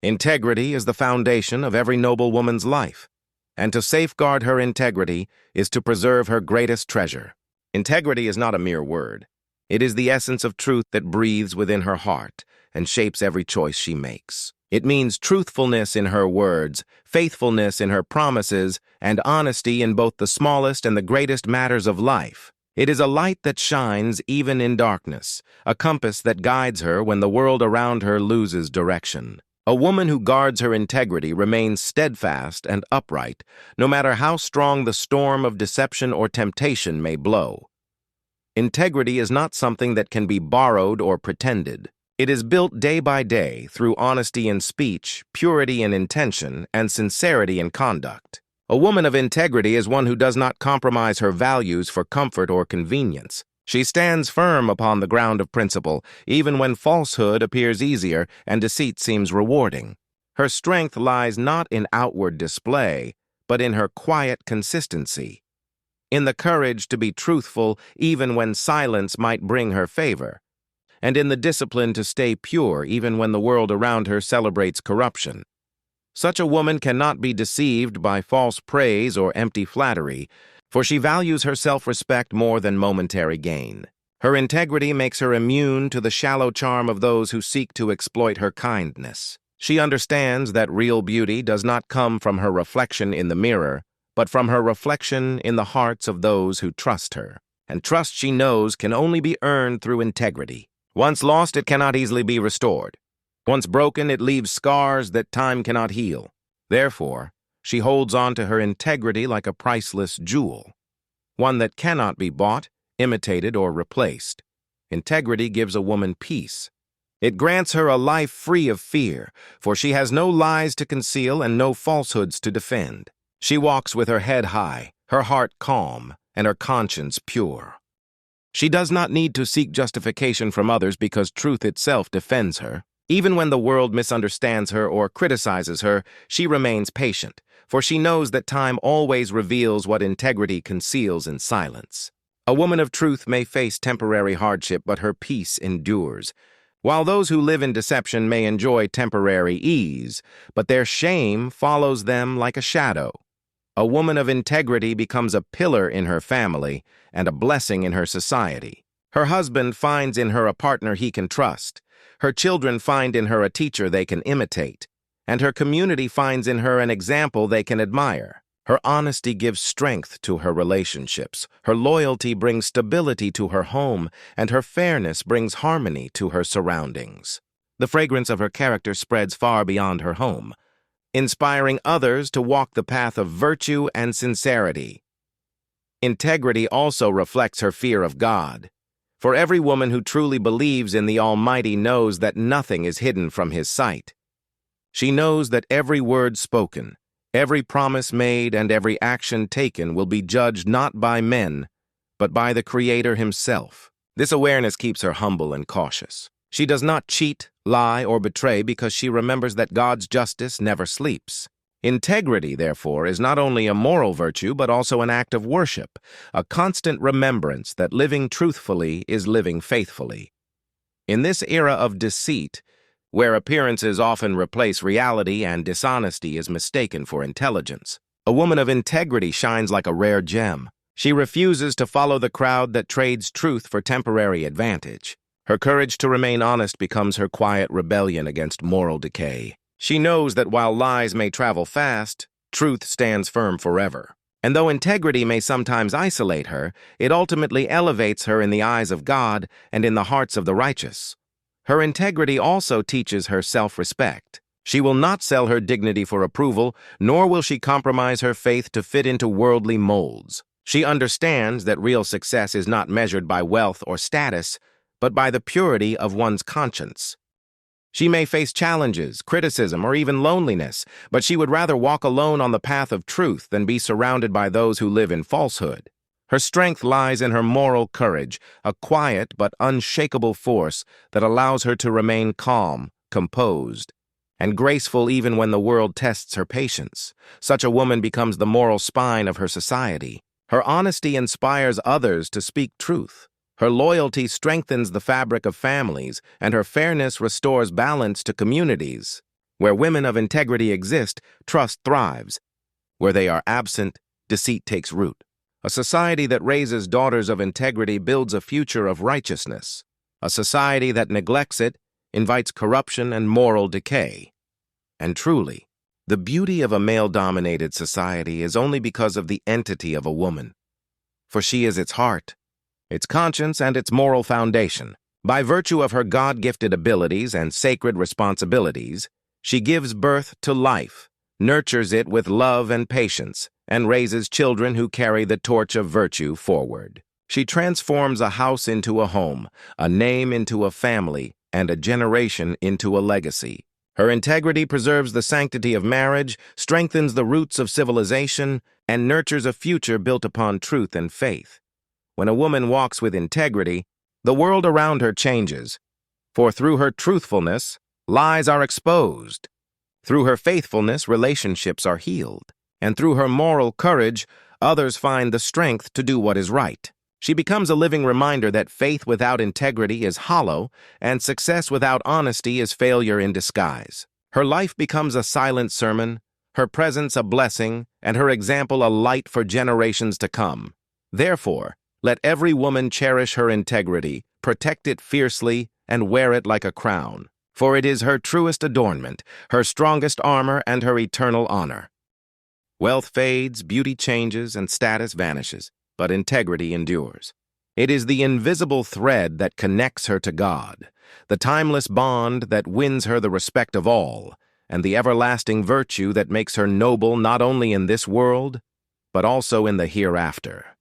Integrity is the foundation of every noble woman's life, and to safeguard her integrity is to preserve her greatest treasure. Integrity is not a mere word. It is the essence of truth that breathes within her heart and shapes every choice she makes. It means truthfulness in her words, faithfulness in her promises, and honesty in both the smallest and the greatest matters of life. It is a light that shines even in darkness, a compass that guides her when the world around her loses direction. A woman who guards her integrity remains steadfast and upright, no matter how strong the storm of deception or temptation may blow. Integrity is not something that can be borrowed or pretended. It is built day by day through honesty in speech, purity in intention, and sincerity in conduct. A woman of integrity is one who does not compromise her values for comfort or convenience. She stands firm upon the ground of principle, even when falsehood appears easier and deceit seems rewarding. Her strength lies not in outward display, but in her quiet consistency, in the courage to be truthful even when silence might bring her favor, and in the discipline to stay pure even when the world around her celebrates corruption. Such a woman cannot be deceived by false praise or empty flattery, for she values her self-respect more than momentary gain. Her integrity makes her immune to the shallow charm of those who seek to exploit her kindness. She understands that real beauty does not come from her reflection in the mirror, but from her reflection in the hearts of those who trust her. And trust, she knows, can only be earned through integrity. Once lost, it cannot easily be restored. Once broken, it leaves scars that time cannot heal. Therefore, she holds on to her integrity like a priceless jewel, one that cannot be bought, imitated, or replaced. Integrity gives a woman peace. It grants her a life free of fear, for she has no lies to conceal and no falsehoods to defend. She walks with her head high, her heart calm, and her conscience pure. She does not need to seek justification from others because truth itself defends her. Even when the world misunderstands her or criticizes her, she remains patient, for she knows that time always reveals what integrity conceals in silence. A woman of truth may face temporary hardship, but her peace endures. While those who live in deception may enjoy temporary ease, but their shame follows them like a shadow. A woman of integrity becomes a pillar in her family and a blessing in her society. Her husband finds in her a partner he can trust. Her children find in her a teacher they can imitate, and her community finds in her an example they can admire. Her honesty gives strength to her relationships, her loyalty brings stability to her home, and her fairness brings harmony to her surroundings. The fragrance of her character spreads far beyond her home, inspiring others to walk the path of virtue and sincerity. Integrity also reflects her fear of God. For every woman who truly believes in the Almighty knows that nothing is hidden from His sight. She knows that every word spoken, every promise made, and every action taken will be judged not by men, but by the Creator Himself. This awareness keeps her humble and cautious. She does not cheat, lie, or betray because she remembers that God's justice never sleeps. Integrity, therefore, is not only a moral virtue but also an act of worship, a constant remembrance that living truthfully is living faithfully. In this era of deceit, where appearances often replace reality and dishonesty is mistaken for intelligence, a woman of integrity shines like a rare gem. She refuses to follow the crowd that trades truth for temporary advantage. Her courage to remain honest becomes her quiet rebellion against moral decay. She knows that while lies may travel fast, truth stands firm forever. And though integrity may sometimes isolate her, it ultimately elevates her in the eyes of God and in the hearts of the righteous. Her integrity also teaches her self-respect. She will not sell her dignity for approval, nor will she compromise her faith to fit into worldly molds. She understands that real success is not measured by wealth or status, but by the purity of one's conscience. She may face challenges, criticism, or even loneliness, but she would rather walk alone on the path of truth than be surrounded by those who live in falsehood. Her strength lies in her moral courage, a quiet but unshakable force that allows her to remain calm, composed, and graceful even when the world tests her patience. Such a woman becomes the moral spine of her society. Her honesty inspires others to speak truth. Her loyalty strengthens the fabric of families, and her fairness restores balance to communities. Where women of integrity exist, trust thrives. Where they are absent, deceit takes root. A society that raises daughters of integrity builds a future of righteousness. A society that neglects it invites corruption and moral decay. And truly, the beauty of a male-dominated society is only because of the entity of a woman. For she is its heart, its conscience, and its moral foundation. By virtue of her God-gifted abilities and sacred responsibilities, she gives birth to life, nurtures it with love and patience, and raises children who carry the torch of virtue forward. She transforms a house into a home, a name into a family, and a generation into a legacy. Her integrity preserves the sanctity of marriage, strengthens the roots of civilization, and nurtures a future built upon truth and faith. When a woman walks with integrity, the world around her changes, for through her truthfulness, lies are exposed. Through her faithfulness, relationships are healed. And through her moral courage, others find the strength to do what is right. She becomes a living reminder that faith without integrity is hollow, and success without honesty is failure in disguise. Her life becomes a silent sermon, her presence a blessing, and her example a light for generations to come. Therefore, let every woman cherish her integrity, protect it fiercely, and wear it like a crown. For it is her truest adornment, her strongest armor, and her eternal honor. Wealth fades, beauty changes, and status vanishes, but integrity endures. It is the invisible thread that connects her to God, the timeless bond that wins her the respect of all, and the everlasting virtue that makes her noble not only in this world, but also in the hereafter.